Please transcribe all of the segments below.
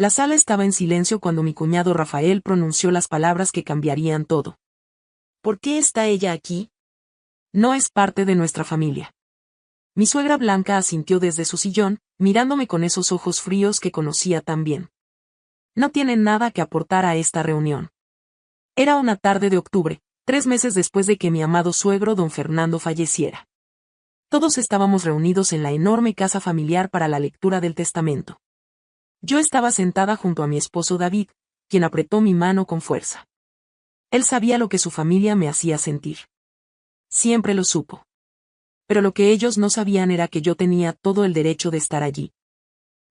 La sala estaba en silencio cuando mi cuñado Rafael pronunció las palabras que cambiarían todo. ¿Por qué está ella aquí? No es parte de nuestra familia. Mi suegra Blanca asintió desde su sillón, mirándome con esos ojos fríos que conocía tan bien. No tiene nada que aportar a esta reunión. Era una tarde de octubre, 3 meses después de que mi amado suegro don Fernando falleciera. Todos estábamos reunidos en la enorme casa familiar para la lectura del testamento. Yo estaba sentada junto a mi esposo David, quien apretó mi mano con fuerza. Él sabía lo que su familia me hacía sentir. Siempre lo supo. Pero lo que ellos no sabían era que yo tenía todo el derecho de estar allí.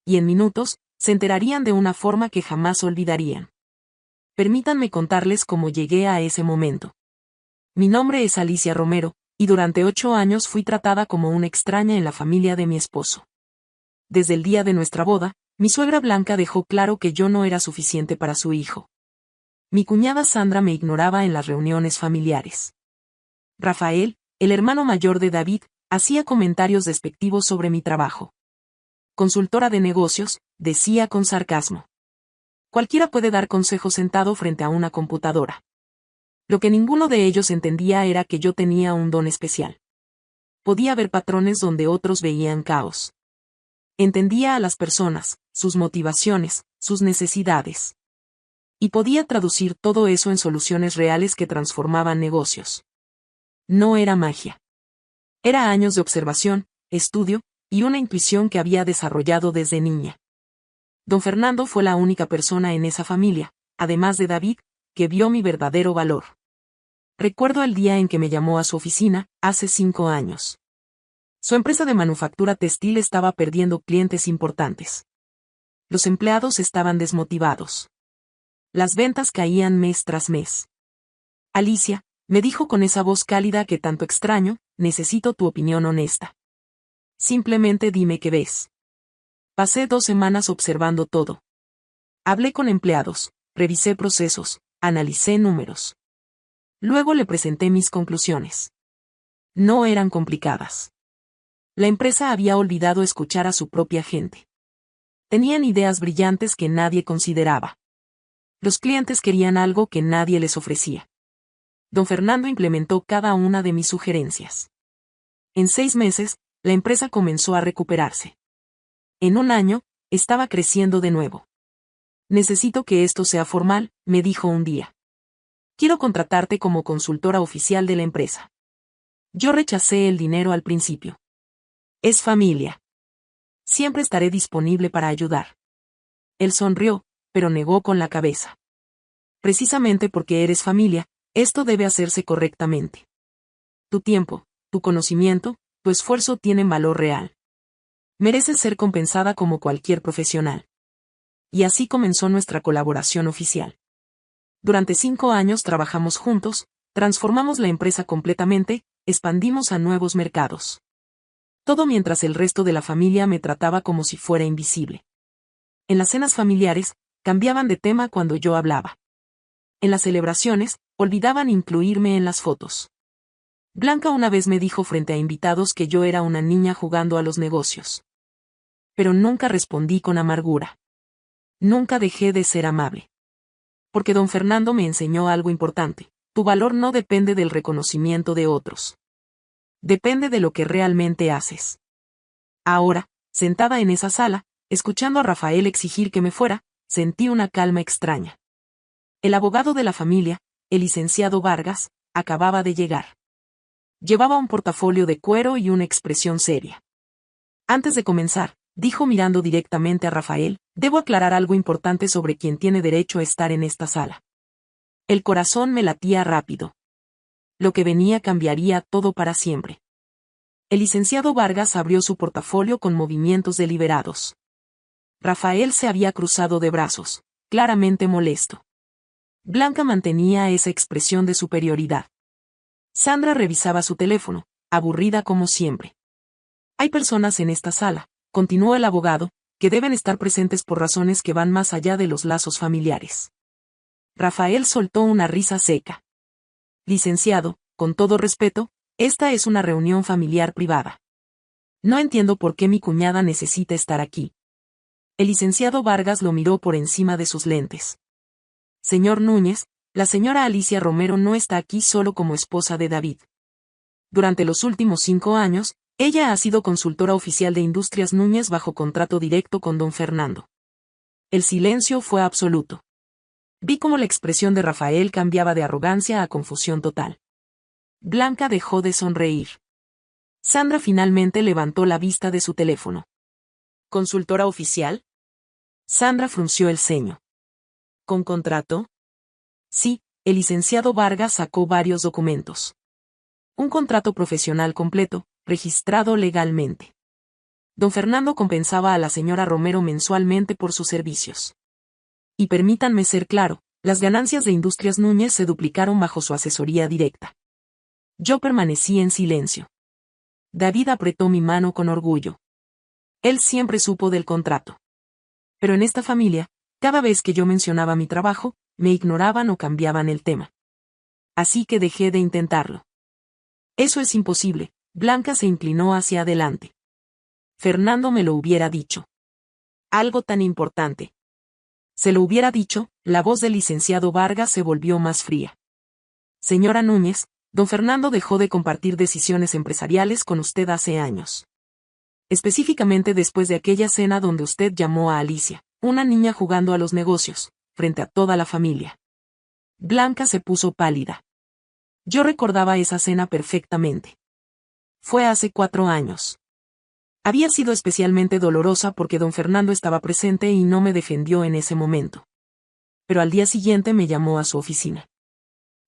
Y en minutos, se enterarían de una forma que jamás olvidarían. Permítanme contarles cómo llegué a ese momento. Mi nombre es Alicia Romero, y durante 8 años fui tratada como una extraña en la familia de mi esposo. Desde el día de nuestra boda, mi suegra Blanca dejó claro que yo no era suficiente para su hijo. Mi cuñada Sandra me ignoraba en las reuniones familiares. Rafael, el hermano mayor de David, hacía comentarios despectivos sobre mi trabajo. Consultora de negocios, decía con sarcasmo. Cualquiera puede dar consejos sentado frente a una computadora. Lo que ninguno de ellos entendía era que yo tenía un don especial. Podía ver patrones donde otros veían caos. Entendía a las personas, sus motivaciones, sus necesidades. Y podía traducir todo eso en soluciones reales que transformaban negocios. No era magia. Era años de observación, estudio, y una intuición que había desarrollado desde niña. Don Fernando fue la única persona en esa familia, además de David, que vio mi verdadero valor. Recuerdo el día en que me llamó a su oficina, hace 5 años. Su empresa de manufactura textil estaba perdiendo clientes importantes. Los empleados estaban desmotivados. Las ventas caían mes tras mes. Alicia, me dijo con esa voz cálida que tanto extraño, necesito tu opinión honesta. Simplemente dime qué ves. Pasé 2 semanas observando todo. Hablé con empleados, revisé procesos, analicé números. Luego le presenté mis conclusiones. No eran complicadas. La empresa había olvidado escuchar a su propia gente. Tenían ideas brillantes que nadie consideraba. Los clientes querían algo que nadie les ofrecía. Don Fernando implementó cada una de mis sugerencias. En 6 meses, la empresa comenzó a recuperarse. En 1 año, estaba creciendo de nuevo. Necesito que esto sea formal, me dijo un día. Quiero contratarte como consultora oficial de la empresa. Yo rechacé el dinero al principio. Es familia. Siempre estaré disponible para ayudar. Él sonrió, pero negó con la cabeza. Precisamente porque eres familia, esto debe hacerse correctamente. Tu tiempo, tu conocimiento, tu esfuerzo tienen valor real. Mereces ser compensada como cualquier profesional. Y así comenzó nuestra colaboración oficial. Durante 5 años trabajamos juntos, transformamos la empresa completamente, expandimos a nuevos mercados. Todo mientras el resto de la familia me trataba como si fuera invisible. En las cenas familiares, cambiaban de tema cuando yo hablaba. En las celebraciones, olvidaban incluirme en las fotos. Blanca una vez me dijo frente a invitados que yo era una niña jugando a los negocios. Pero nunca respondí con amargura. Nunca dejé de ser amable. Porque don Fernando me enseñó algo importante: tu valor no depende del reconocimiento de otros. Depende de lo que realmente haces. Ahora, sentada en esa sala, escuchando a Rafael exigir que me fuera, sentí una calma extraña. El abogado de la familia, el licenciado Vargas, acababa de llegar. Llevaba un portafolio de cuero y una expresión seria. Antes de comenzar, dijo mirando directamente a Rafael, debo aclarar algo importante sobre quien tiene derecho a estar en esta sala. El corazón me latía rápido. Lo que venía cambiaría todo para siempre. El licenciado Vargas abrió su portafolio con movimientos deliberados. Rafael se había cruzado de brazos, claramente molesto. Blanca mantenía esa expresión de superioridad. Sandra revisaba su teléfono, aburrida como siempre. Hay personas en esta sala, continuó el abogado, que deben estar presentes por razones que van más allá de los lazos familiares. Rafael soltó una risa seca. Licenciado, con todo respeto, esta es una reunión familiar privada. No entiendo por qué mi cuñada necesita estar aquí. El licenciado Vargas lo miró por encima de sus lentes. Señor Núñez, la señora Alicia Romero no está aquí solo como esposa de David. Durante los últimos 5 años, ella ha sido consultora oficial de Industrias Núñez bajo contrato directo con don Fernando. El silencio fue absoluto. Vi cómo la expresión de Rafael cambiaba de arrogancia a confusión total. Blanca dejó de sonreír. Sandra finalmente levantó la vista de su teléfono. ¿Consultora oficial? Sandra frunció el ceño. ¿Con contrato? Sí, el licenciado Vargas sacó varios documentos. Un contrato profesional completo, registrado legalmente. Don Fernando compensaba a la señora Romero mensualmente por sus servicios. Y permítanme ser claro, las ganancias de Industrias Núñez se duplicaron bajo su asesoría directa. Yo permanecí en silencio. David apretó mi mano con orgullo. Él siempre supo del contrato. Pero en esta familia, cada vez que yo mencionaba mi trabajo, me ignoraban o cambiaban el tema. Así que dejé de intentarlo. Eso es imposible. Blanca se inclinó hacia adelante. Fernando me lo hubiera dicho. Algo tan importante. Se lo hubiera dicho, la voz del licenciado Vargas se volvió más fría. Señora Núñez, don Fernando dejó de compartir decisiones empresariales con usted hace años. Específicamente después de aquella cena donde usted llamó a Alicia, una niña jugando a los negocios, frente a toda la familia. Blanca se puso pálida. Yo recordaba esa cena perfectamente. Fue hace 4 años. Había sido especialmente dolorosa porque don Fernando estaba presente y no me defendió en ese momento. Pero al día siguiente me llamó a su oficina.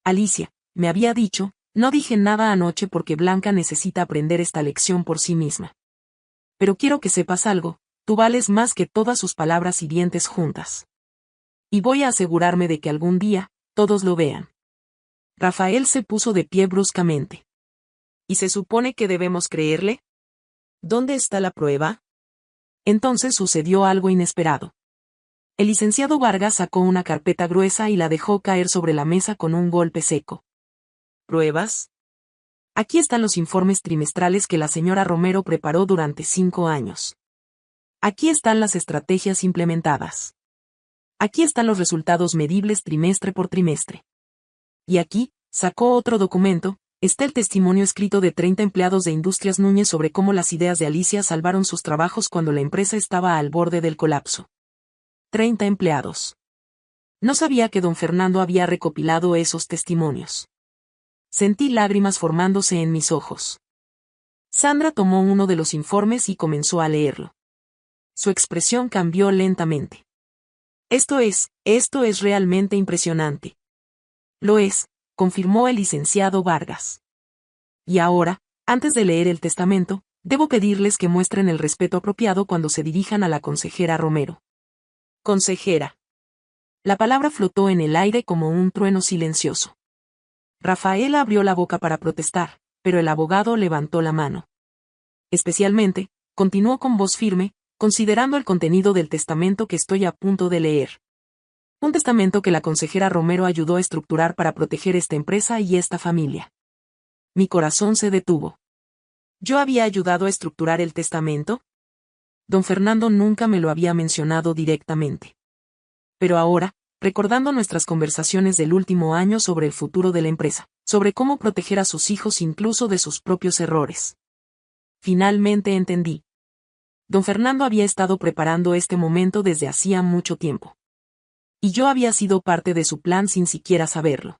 Alicia, me había dicho, no dije nada anoche porque Blanca necesita aprender esta lección por sí misma. Pero quiero que sepas algo, tú vales más que todas sus palabras hirientes juntas. Y voy a asegurarme de que algún día, todos lo vean. Rafael se puso de pie bruscamente. ¿Y se supone que debemos creerle? ¿Dónde está la prueba? Entonces sucedió algo inesperado. El licenciado Vargas sacó una carpeta gruesa y la dejó caer sobre la mesa con un golpe seco. ¿Pruebas? Aquí están los informes trimestrales que la señora Romero preparó durante 5 años. Aquí están las estrategias implementadas. Aquí están los resultados medibles trimestre por trimestre. Y aquí, sacó otro documento, está el testimonio escrito de 30 empleados de Industrias Núñez sobre cómo las ideas de Alicia salvaron sus trabajos cuando la empresa estaba al borde del colapso. 30 empleados. No sabía que don Fernando había recopilado esos testimonios. Sentí lágrimas formándose en mis ojos. Sandra tomó uno de los informes y comenzó a leerlo. Su expresión cambió lentamente. Esto es realmente impresionante. Lo es, confirmó el licenciado Vargas. Y ahora, antes de leer el testamento, debo pedirles que muestren el respeto apropiado cuando se dirijan a la consejera Romero. Consejera. La palabra flotó en el aire como un trueno silencioso. Rafael abrió la boca para protestar, pero el abogado levantó la mano. Especialmente, continuó con voz firme, considerando el contenido del testamento que estoy a punto de leer. Un testamento que la consejera Romero ayudó a estructurar para proteger esta empresa y esta familia. Mi corazón se detuvo. ¿Yo había ayudado a estructurar el testamento? Don Fernando nunca me lo había mencionado directamente. Pero ahora, recordando nuestras conversaciones del último año sobre el futuro de la empresa, sobre cómo proteger a sus hijos incluso de sus propios errores. Finalmente entendí. Don Fernando había estado preparando este momento desde hacía mucho tiempo. Y yo había sido parte de su plan sin siquiera saberlo.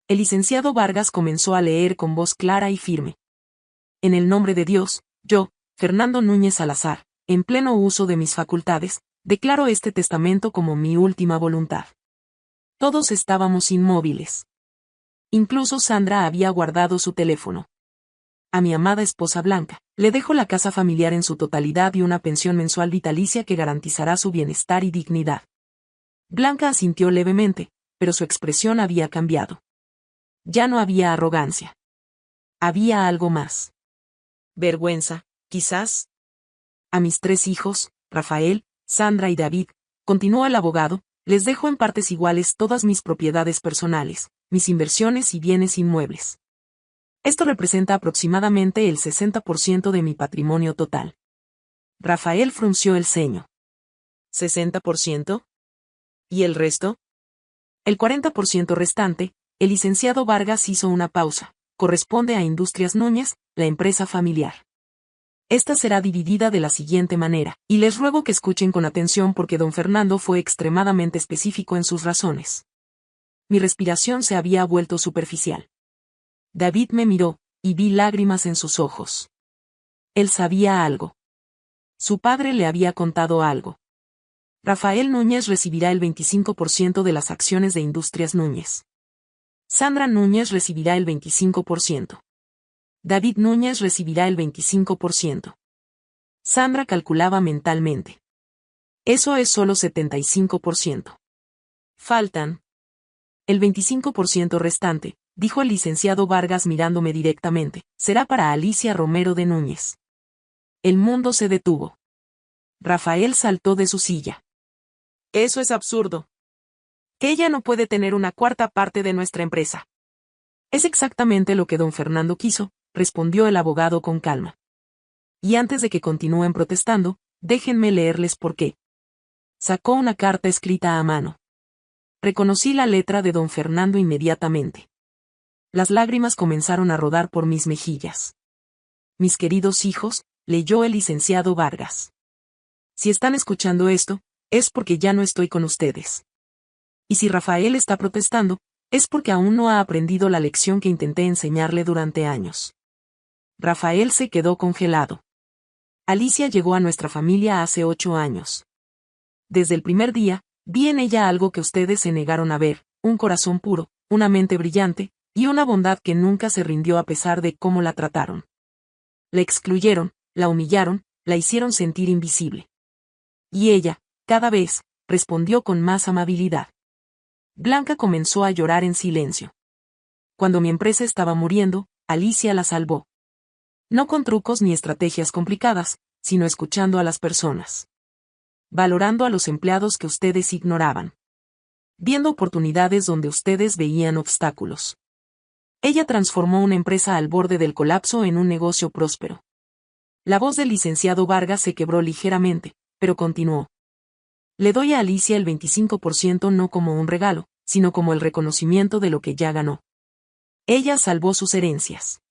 El licenciado Vargas comenzó a leer con voz clara y firme. En el nombre de Dios, yo, Fernando Núñez Salazar, en pleno uso de mis facultades, declaro este testamento como mi última voluntad. Todos estábamos inmóviles. Incluso Sandra había guardado su teléfono. A mi amada esposa Blanca, le dejo la casa familiar en su totalidad y una pensión mensual vitalicia que garantizará su bienestar y dignidad. Blanca asintió levemente, pero su expresión había cambiado. Ya no había arrogancia. Había algo más. Vergüenza, quizás. A mis 3 hijos, Rafael, Sandra y David, continuó el abogado, les dejo en partes iguales todas mis propiedades personales, mis inversiones y bienes inmuebles. Esto representa aproximadamente el 60% de mi patrimonio total. Rafael frunció el ceño. ¿60%? ¿Y el resto? El 40% restante, el licenciado Vargas hizo una pausa, corresponde a Industrias Núñez, la empresa familiar. Esta será dividida de la siguiente manera, y les ruego que escuchen con atención porque don Fernando fue extremadamente específico en sus razones. Mi respiración se había vuelto superficial. David me miró, y vi lágrimas en sus ojos. Él sabía algo. Su padre le había contado algo. Rafael Núñez recibirá el 25% de las acciones de Industrias Núñez. Sandra Núñez recibirá el 25%. David Núñez recibirá el 25%. Sandra calculaba mentalmente. Eso es solo 75%. Faltan. El 25% restante, dijo el licenciado Vargas mirándome directamente, será para Alicia Romero de Núñez. El mundo se detuvo. Rafael saltó de su silla. Eso es absurdo. Que ella no puede tener una cuarta parte de nuestra empresa. Es exactamente lo que don Fernando quiso, respondió el abogado con calma. Y antes de que continúen protestando, déjenme leerles por qué. Sacó una carta escrita a mano. Reconocí la letra de don Fernando inmediatamente. Las lágrimas comenzaron a rodar por mis mejillas. Mis queridos hijos, leyó el licenciado Vargas. Si están escuchando esto, es porque ya no estoy con ustedes. Y si Rafael está protestando, es porque aún no ha aprendido la lección que intenté enseñarle durante años. Rafael se quedó congelado. Alicia llegó a nuestra familia hace 8 años. Desde el primer día, vi en ella algo que ustedes se negaron a ver, un corazón puro, una mente brillante, y una bondad que nunca se rindió a pesar de cómo la trataron. La excluyeron, la humillaron, la hicieron sentir invisible. Y ella, cada vez, respondió con más amabilidad. Blanca comenzó a llorar en silencio. Cuando mi empresa estaba muriendo, Alicia la salvó. No con trucos ni estrategias complicadas, sino escuchando a las personas. Valorando a los empleados que ustedes ignoraban. Viendo oportunidades donde ustedes veían obstáculos. Ella transformó una empresa al borde del colapso en un negocio próspero. La voz del licenciado Vargas se quebró ligeramente, pero continuó. Le doy a Alicia el 25% no como un regalo, sino como el reconocimiento de lo que ya ganó. Ella salvó sus herencias.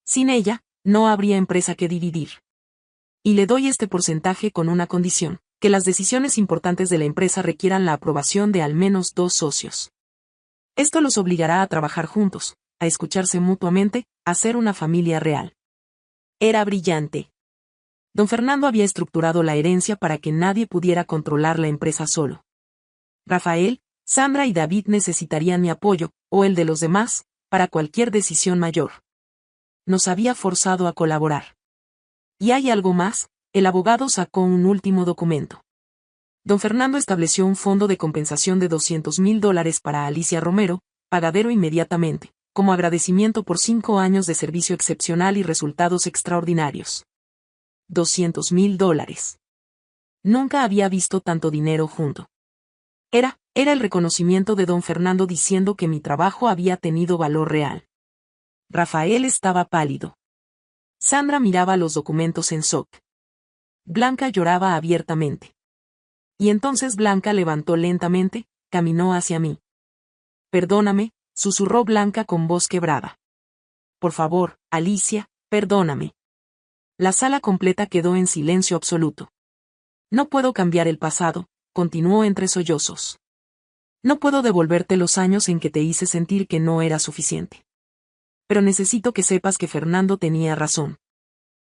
Sin ella, no habría empresa que dividir. Y le doy este porcentaje con una condición, que las decisiones importantes de la empresa requieran la aprobación de al menos 2 socios. Esto los obligará a trabajar juntos, a escucharse mutuamente, a ser una familia real. Era brillante. Don Fernando había estructurado la herencia para que nadie pudiera controlar la empresa solo. Rafael, Sandra y David necesitarían mi apoyo, o el de los demás, para cualquier decisión mayor. Nos había forzado a colaborar. Y hay algo más, el abogado sacó un último documento. Don Fernando estableció un fondo de compensación de $200,000 para Alicia Romero, pagadero inmediatamente, como agradecimiento por 5 años de servicio excepcional y resultados extraordinarios. $200,000. Nunca había visto tanto dinero junto. Era el reconocimiento de don Fernando diciendo que mi trabajo había tenido valor real. Rafael estaba pálido. Sandra miraba los documentos en shock. Blanca lloraba abiertamente. Y entonces Blanca levantó lentamente, caminó hacia mí. Perdóname, susurró Blanca con voz quebrada. Por favor, Alicia, perdóname. La sala completa quedó en silencio absoluto. No puedo cambiar el pasado, continuó entre sollozos. No puedo devolverte los años en que te hice sentir que no era suficiente. Pero necesito que sepas que Fernando tenía razón.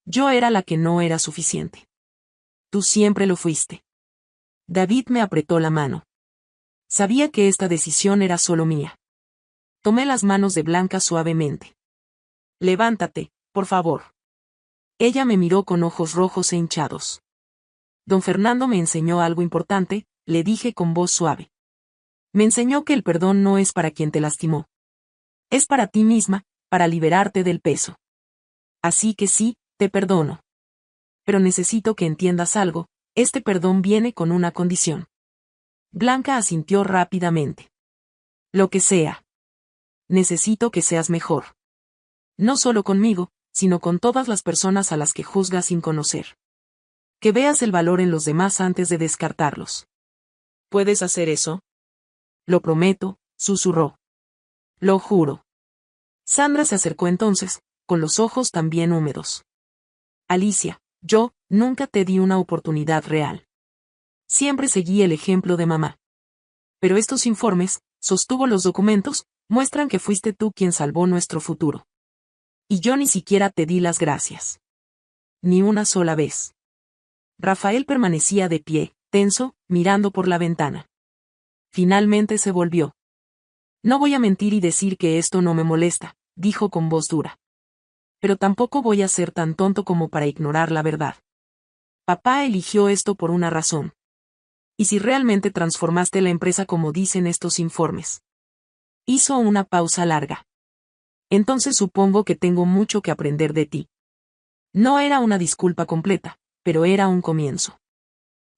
Yo era la que no era suficiente. Tú siempre lo fuiste. David me apretó la mano. Sabía que esta decisión era solo mía. Tomé las manos de Blanca suavemente. Levántate, por favor. Ella me miró con ojos rojos e hinchados. Don Fernando me enseñó algo importante, le dije con voz suave. Me enseñó que el perdón no es para quien te lastimó. Es para ti misma, para liberarte del peso. Así que sí, te perdono. Pero necesito que entiendas algo, este perdón viene con una condición. Blanca asintió rápidamente. Lo que sea. Necesito que seas mejor. No solo conmigo, sino con todas las personas a las que juzgas sin conocer. Que veas el valor en los demás antes de descartarlos. ¿Puedes hacer eso? Lo prometo, susurró. Lo juro. Sandra se acercó entonces, con los ojos también húmedos. Alicia, yo nunca te di una oportunidad real. Siempre seguí el ejemplo de mamá. Pero estos informes, sostuvo los documentos, muestran que fuiste tú quien salvó nuestro futuro. Y yo ni siquiera te di las gracias. Ni una sola vez. Rafael permanecía de pie, tenso, mirando por la ventana. Finalmente se volvió. No voy a mentir y decir que esto no me molesta, dijo con voz dura. Pero tampoco voy a ser tan tonto como para ignorar la verdad. Papá eligió esto por una razón. ¿Y si realmente transformaste la empresa como dicen estos informes? Hizo una pausa larga. Entonces supongo que tengo mucho que aprender de ti. No era una disculpa completa, pero era un comienzo.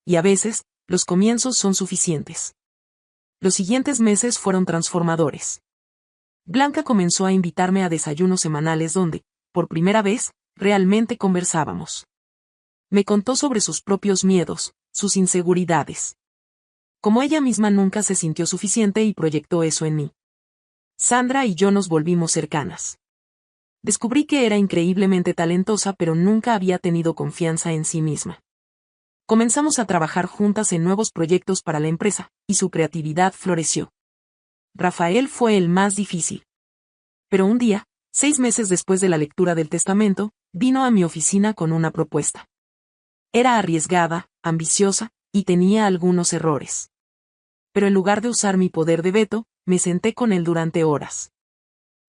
Y a veces, los comienzos son suficientes. Los siguientes meses fueron transformadores. Blanca comenzó a invitarme a desayunos semanales donde, por primera vez, realmente conversábamos. Me contó sobre sus propios miedos, sus inseguridades. Como ella misma nunca se sintió suficiente y proyectó eso en mí. Sandra y yo nos volvimos cercanas. Descubrí que era increíblemente talentosa pero nunca había tenido confianza en sí misma. Comenzamos a trabajar juntas en nuevos proyectos para la empresa, y su creatividad floreció. Rafael fue el más difícil. Pero un día, 6 meses después de la lectura del testamento, vino a mi oficina con una propuesta. Era arriesgada, ambiciosa, y tenía algunos errores. Pero en lugar de usar mi poder de veto, me senté con él durante horas.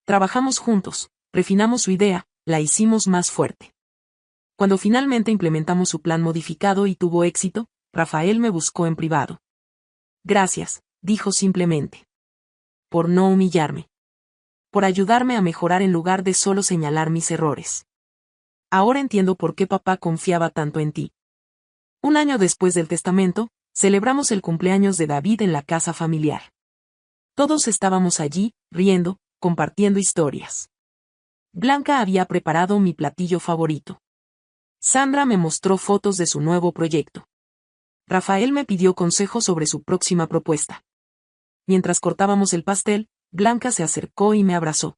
Trabajamos juntos, refinamos su idea, la hicimos más fuerte. Cuando finalmente implementamos su plan modificado y tuvo éxito, Rafael me buscó en privado. Gracias, dijo simplemente. Por no humillarme. Por ayudarme a mejorar en lugar de solo señalar mis errores. Ahora entiendo por qué papá confiaba tanto en ti. Un año después del testamento, celebramos el cumpleaños de David en la casa familiar. Todos estábamos allí, riendo, compartiendo historias. Blanca había preparado mi platillo favorito. Sandra me mostró fotos de su nuevo proyecto. Rafael me pidió consejo sobre su próxima propuesta. Mientras cortábamos el pastel, Blanca se acercó y me abrazó.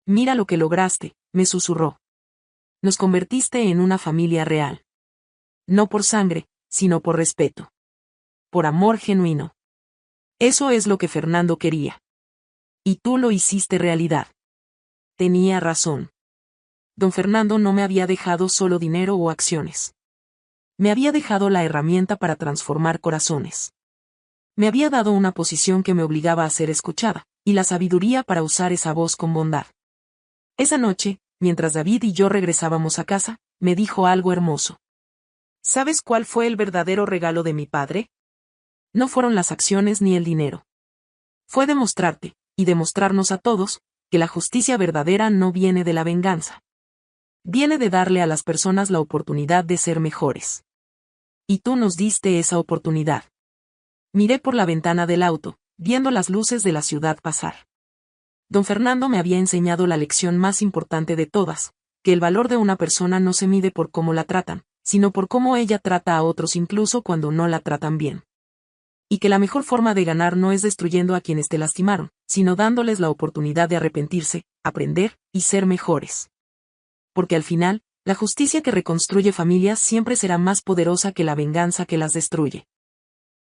Mira lo que lograste, me susurró. Nos convertiste en una familia real. No por sangre, sino por respeto. Por amor genuino. Eso es lo que Fernando quería. Y tú lo hiciste realidad. Tenía razón. Don Fernando no me había dejado solo dinero o acciones. Me había dejado la herramienta para transformar corazones. Me había dado una posición que me obligaba a ser escuchada, y la sabiduría para usar esa voz con bondad. Esa noche, mientras David y yo regresábamos a casa, me dijo algo hermoso. ¿Sabes cuál fue el verdadero regalo de mi padre? No fueron las acciones ni el dinero. Fue demostrarte, y demostrarnos a todos, que la justicia verdadera no viene de la venganza. Viene de darle a las personas la oportunidad de ser mejores. Y tú nos diste esa oportunidad. Miré por la ventana del auto, viendo las luces de la ciudad pasar. Don Fernando me había enseñado la lección más importante de todas, que el valor de una persona no se mide por cómo la tratan, sino por cómo ella trata a otros incluso cuando no la tratan bien. Y que la mejor forma de ganar no es destruyendo a quienes te lastimaron, sino dándoles la oportunidad de arrepentirse, aprender, y ser mejores. Porque al final, la justicia que reconstruye familias siempre será más poderosa que la venganza que las destruye.